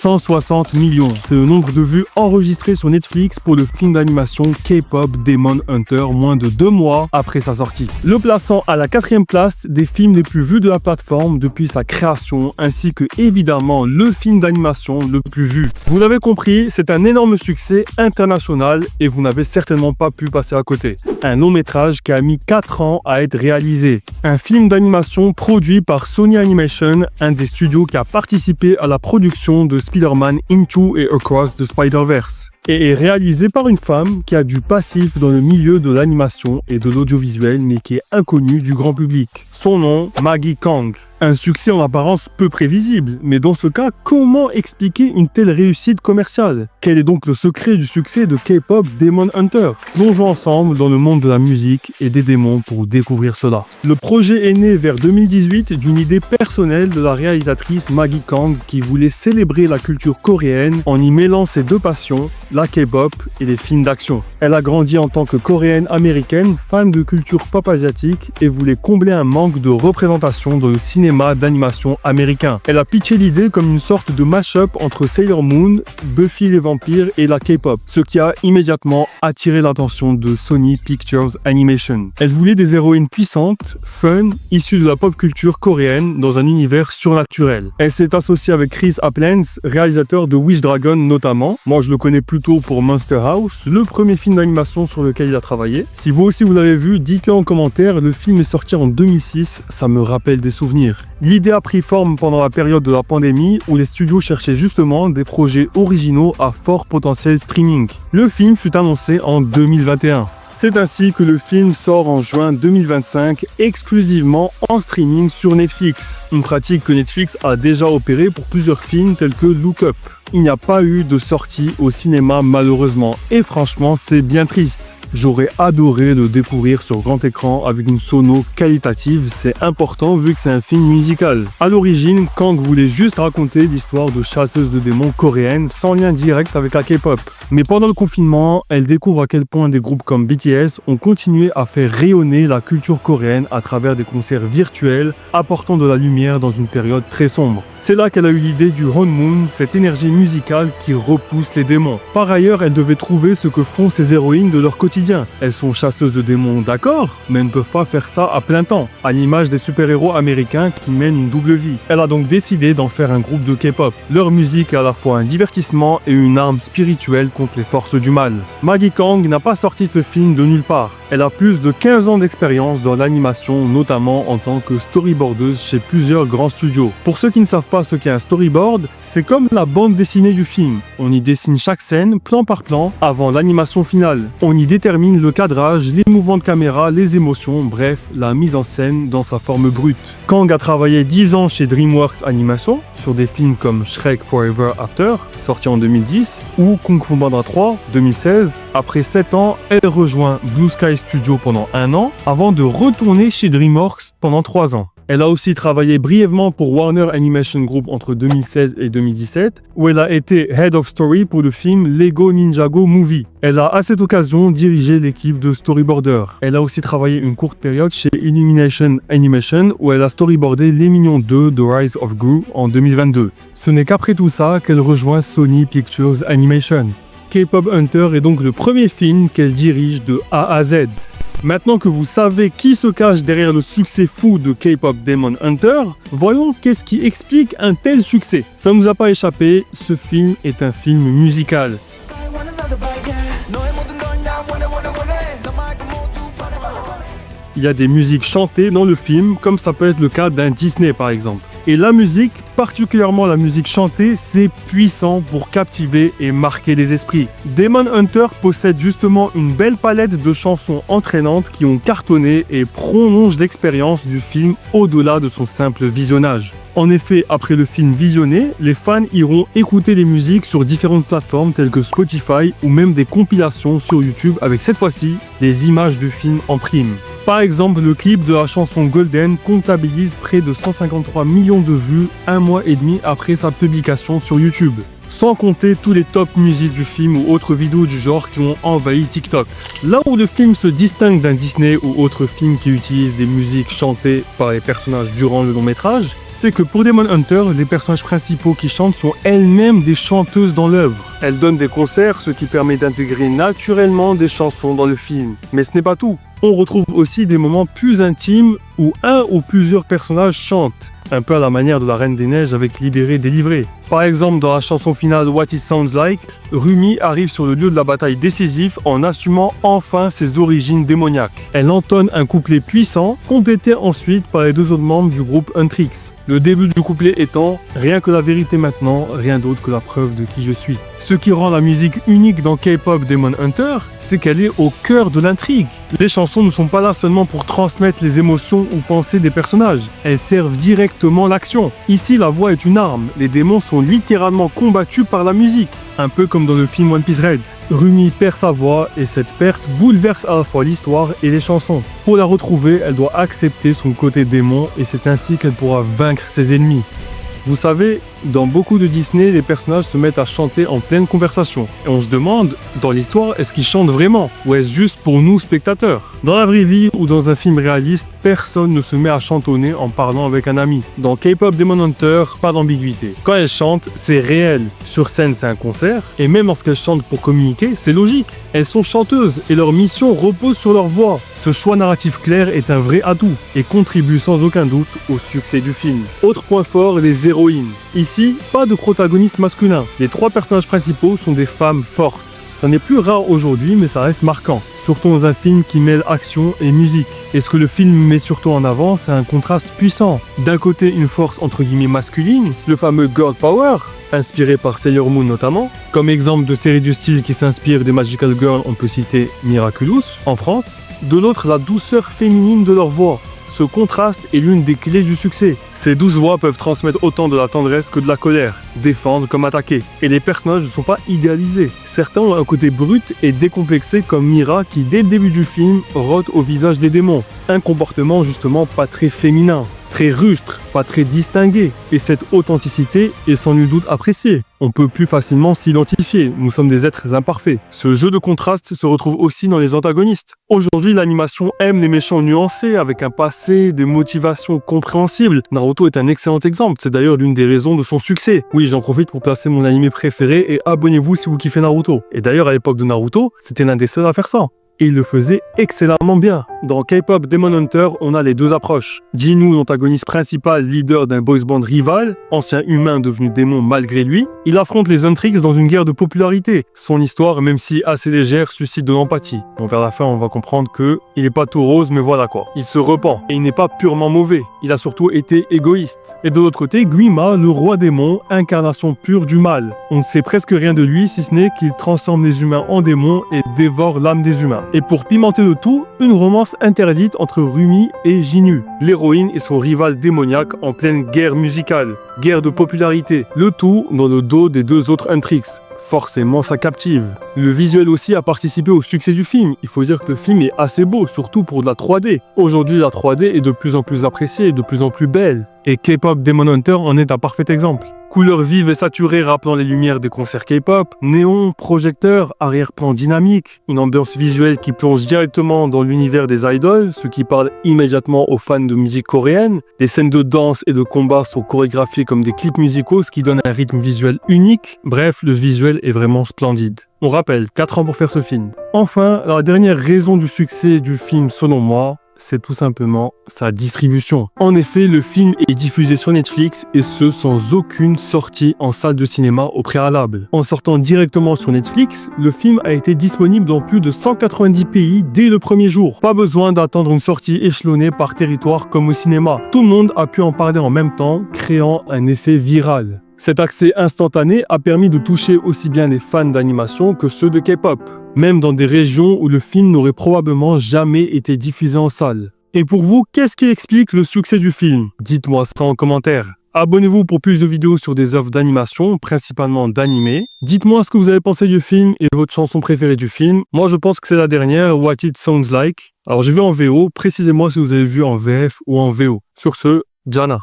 160 millions. C'est le nombre de vues enregistrées sur Netflix pour le film d'animation K-pop Demon Hunter moins de 2 mois après sa sortie. Le plaçant à la 4e place des films les plus vus de la plateforme depuis sa création, ainsi que évidemment le film d'animation le plus vu. Vous l'avez compris, c'est un énorme succès international et vous n'avez certainement pas pu passer à côté. Un long métrage qui a mis 4 ans à être réalisé. Un film d'animation produit par Sony Animation, un des studios qui a participé à la production de Spider-Man Into et Across the Spider-Verse. Et est réalisé par une femme qui a du passif dans le milieu de l'animation et de l'audiovisuel mais qui est inconnue du grand public. Son nom, Maggie Kang. Un succès en apparence peu prévisible, mais dans ce cas, comment expliquer une telle réussite commerciale? Quel est donc le secret du succès de K-pop Demon Hunter? Plongeons ensemble dans le monde de la musique et des démons pour découvrir cela. Le projet est né vers 2018 d'une idée personnelle de la réalisatrice Maggie Kang qui voulait célébrer la culture coréenne en y mêlant ses deux passions, la K-pop et les films d'action. Elle a grandi en tant que coréenne américaine, fan de culture pop asiatique et voulait combler un manque de représentation dans le cinéma d'animation américain. Elle a pitché l'idée comme une sorte de mash-up entre Sailor Moon, Buffy les vampires et la K-pop, ce qui a immédiatement attiré l'attention de Sony Pictures Animation. Elle voulait des héroïnes puissantes, fun, issues de la pop culture coréenne dans un univers surnaturel. Elle s'est associée avec Chris Aplenz, réalisateur de Wish Dragon notamment. Moi je le connais plutôt pour Monster House, le premier film d'animation sur lequel il a travaillé. Si vous aussi vous l'avez vu, dites-le en commentaire, le film est sorti en 2006, ça me rappelle des souvenirs. L'idée a pris forme pendant la période de la pandémie où les studios cherchaient justement des projets originaux à fort potentiel streaming. Le film fut annoncé en 2021. C'est ainsi que le film sort en juin 2025 exclusivement en streaming sur Netflix. Une pratique que Netflix a déjà opérée pour plusieurs films tels que Look Up. Il n'y a pas eu de sortie au cinéma malheureusement et franchement c'est bien triste. J'aurais adoré le découvrir sur grand écran avec une sono qualitative, c'est important vu que c'est un film musical. À l'origine, Kang voulait juste raconter l'histoire de chasseuses de démons coréennes sans lien direct avec la K-pop. Mais pendant le confinement, elle découvre à quel point des groupes comme BTS ont continué à faire rayonner la culture coréenne à travers des concerts virtuels, apportant de la lumière dans une période très sombre. C'est là qu'elle a eu l'idée du Honmun, cette énergie musicale qui repousse les démons. Par ailleurs, elle devait trouver ce que font ces héroïnes de leur quotidien. Elles sont chasseuses de démons, d'accord, mais elles ne peuvent pas faire ça à plein temps, à l'image des super-héros américains qui mènent une double vie. Elle a donc décidé d'en faire un groupe de K-pop. Leur musique est à la fois un divertissement et une arme spirituelle contre les forces du mal. Maggie Kang n'a pas sorti ce film de nulle part. Elle a plus de 15 ans d'expérience dans l'animation, notamment en tant que storyboardeuse chez plusieurs grands studios. Pour ceux qui ne savent pas ce qu'est un storyboard, c'est comme la bande dessinée du film. On y dessine chaque scène, plan par plan, avant l'animation finale. On y détermine le cadrage, les mouvements de caméra, les émotions, bref, la mise en scène dans sa forme brute. Kang a travaillé 10 ans chez DreamWorks Animation, sur des films comme Shrek Forever After, sorti en 2010, ou Kung Fu Panda 3, 2016. Après 7 ans, elle rejoint Blue Sky Studio pendant 1 an, avant de retourner chez DreamWorks pendant 3 ans. Elle a aussi travaillé brièvement pour Warner Animation Group entre 2016 et 2017, où elle a été Head of Story pour le film Lego Ninjago Movie. Elle a à cette occasion dirigé l'équipe de storyboarders. Elle a aussi travaillé une courte période chez Illumination Animation, où elle a storyboardé Les Mignons 2 de Rise of Gru en 2022. Ce n'est qu'après tout ça qu'elle rejoint Sony Pictures Animation. K-pop Hunter est donc le premier film qu'elle dirige de A à Z. Maintenant que vous savez qui se cache derrière le succès fou de K-pop Demon Hunter, voyons qu'est-ce qui explique un tel succès. Ça ne nous a pas échappé, ce film est un film musical. Il y a des musiques chantées dans le film, comme ça peut être le cas d'un Disney par exemple. Et la musique, particulièrement la musique chantée, c'est puissant pour captiver et marquer les esprits. Demon Hunter possède justement une belle palette de chansons entraînantes qui ont cartonné et prolongent l'expérience du film au-delà de son simple visionnage. En effet, après le film visionné, les fans iront écouter les musiques sur différentes plateformes telles que Spotify ou même des compilations sur YouTube avec cette fois-ci les images du film en prime. Par exemple, le clip de la chanson Golden comptabilise près de 153 millions de vues 1 mois et demi après sa publication sur YouTube. sans compter tous les top musiques du film ou autres vidéos du genre qui ont envahi TikTok. Là où le film se distingue d'un Disney ou autre film qui utilise des musiques chantées par les personnages durant le long métrage, c'est que pour Demon Hunter, les personnages principaux qui chantent sont elles-mêmes des chanteuses dans l'œuvre. Elles donnent des concerts, ce qui permet d'intégrer naturellement des chansons dans le film. Mais ce n'est pas tout. On retrouve aussi des moments plus intimes où un ou plusieurs personnages chantent, un peu à la manière de la Reine des Neiges avec Libéré, Délivré. Par exemple, dans la chanson finale What It Sounds Like, Rumi arrive sur le lieu de la bataille décisif en assumant enfin ses origines démoniaques. Elle entonne un couplet puissant, complété ensuite par les deux autres membres du groupe Huntrix. Le début du couplet étant « Rien que la vérité maintenant, rien d'autre que la preuve de qui je suis ». Ce qui rend la musique unique dans K-pop Demon Hunter, c'est qu'elle est au cœur de l'intrigue. Les chansons ne sont pas là seulement pour transmettre les émotions ou pensées des personnages, elles servent directement l'action. Ici, la voix est une arme, les démons sont littéralement combattus par la musique. Un peu comme dans le film One Piece Red. Rumi perd sa voix et cette perte bouleverse à la fois l'histoire et les chansons. Pour la retrouver, elle doit accepter son côté démon et c'est ainsi qu'elle pourra vaincre ses ennemis. Vous savez, dans beaucoup de Disney, les personnages se mettent à chanter en pleine conversation. Et on se demande, dans l'histoire, est-ce qu'ils chantent vraiment? Ou est-ce juste pour nous, spectateurs? Dans la vraie vie ou dans un film réaliste, personne ne se met à chantonner en parlant avec un ami. Dans K-pop Demon Hunter, pas d'ambiguïté. Quand elles chantent, c'est réel. Sur scène, c'est un concert. Et même lorsqu'elles chantent pour communiquer, c'est logique. Elles sont chanteuses et leur mission repose sur leur voix. Ce choix narratif clair est un vrai atout et contribue sans aucun doute au succès du film. Autre point fort, les héroïnes. Ici, pas de protagoniste masculin. Les trois personnages principaux sont des femmes fortes. Ça n'est plus rare aujourd'hui, mais ça reste marquant. Surtout dans un film qui mêle action et musique. Et ce que le film met surtout en avant, c'est un contraste puissant. D'un côté, une force entre guillemets masculine, le fameux girl power, inspiré par Sailor Moon notamment. Comme exemple de séries du style qui s'inspirent des Magical Girls, on peut citer Miraculous en France. De l'autre, la douceur féminine de leur voix. Ce contraste est l'une des clés du succès. Ces douces voix peuvent transmettre autant de la tendresse que de la colère, défendre comme attaquer. Et les personnages ne sont pas idéalisés. Certains ont un côté brut et décomplexé comme Mira qui, dès le début du film, rôde au visage des démons. Un comportement justement pas très féminin. Très rustre, pas très distingué, et cette authenticité est sans nul doute appréciée. On peut plus facilement s'identifier, nous sommes des êtres imparfaits. Ce jeu de contraste se retrouve aussi dans les antagonistes. Aujourd'hui, l'animation aime les méchants nuancés, avec un passé, des motivations compréhensibles. Naruto est un excellent exemple, c'est d'ailleurs l'une des raisons de son succès. Oui, j'en profite pour placer mon animé préféré, et abonnez-vous si vous kiffez Naruto. Et d'ailleurs, à l'époque de Naruto, c'était l'un des seuls à faire ça. Et il le faisait excellemment bien. Dans K-pop Demon Hunter, on a les deux approches. Jinwoo, l'antagoniste principal, leader d'un boys band rival, ancien humain devenu démon malgré lui, il affronte les Huntrix dans une guerre de popularité. Son histoire, même si assez légère, suscite de l'empathie. Bon, vers la fin, on va comprendre que il est pas tout rose, mais voilà quoi. Il se repent, et il n'est pas purement mauvais. Il a surtout été égoïste. Et de l'autre côté, Guima, le roi démon, incarnation pure du mal. On ne sait presque rien de lui, si ce n'est qu'il transforme les humains en démons et dévore l'âme des humains. Et pour pimenter le tout, une romance interdite entre Rumi et Jinwoo, l'héroïne et son rival démoniaque en pleine guerre musicale, guerre de popularité, le tout dans le dos des deux autres Huntrix. Forcément, ça captive. Le visuel aussi a participé au succès du film. Il faut dire que le film est assez beau, surtout pour de la 3D. Aujourd'hui, la 3D est de plus en plus appréciée et de plus en plus belle. Et K-pop Demon Hunter en est un parfait exemple. Couleurs vives et saturées rappelant les lumières des concerts K-pop, néons, projecteurs, arrière-plan dynamique, une ambiance visuelle qui plonge directement dans l'univers des idols, ce qui parle immédiatement aux fans de musique coréenne. Les scènes de danse et de combat sont chorégraphiées comme des clips musicaux, ce qui donne un rythme visuel unique. Bref, le visuel est vraiment splendide. On rappelle, 4 ans pour faire ce film. Enfin, la dernière raison du succès du film selon moi, c'est tout simplement sa distribution. En effet, le film est diffusé sur Netflix et ce sans aucune sortie en salle de cinéma au préalable. En sortant directement sur Netflix, le film a été disponible dans plus de 190 pays dès le premier jour. Pas besoin d'attendre une sortie échelonnée par territoire comme au cinéma. Tout le monde a pu en parler en même temps, créant un effet viral. Cet accès instantané a permis de toucher aussi bien les fans d'animation que ceux de K-pop, même dans des régions où le film n'aurait probablement jamais été diffusé en salle. Et pour vous, qu'est-ce qui explique le succès du film? Dites-moi ça en commentaire. Abonnez-vous pour plus de vidéos sur des œuvres d'animation, principalement d'animé. Dites-moi ce que vous avez pensé du film et votre chanson préférée du film. Moi, je pense que c'est la dernière, What It Sounds Like. Alors, j'ai vu en VO, précisez-moi si vous avez vu en VF ou en VO. Sur ce, Jana.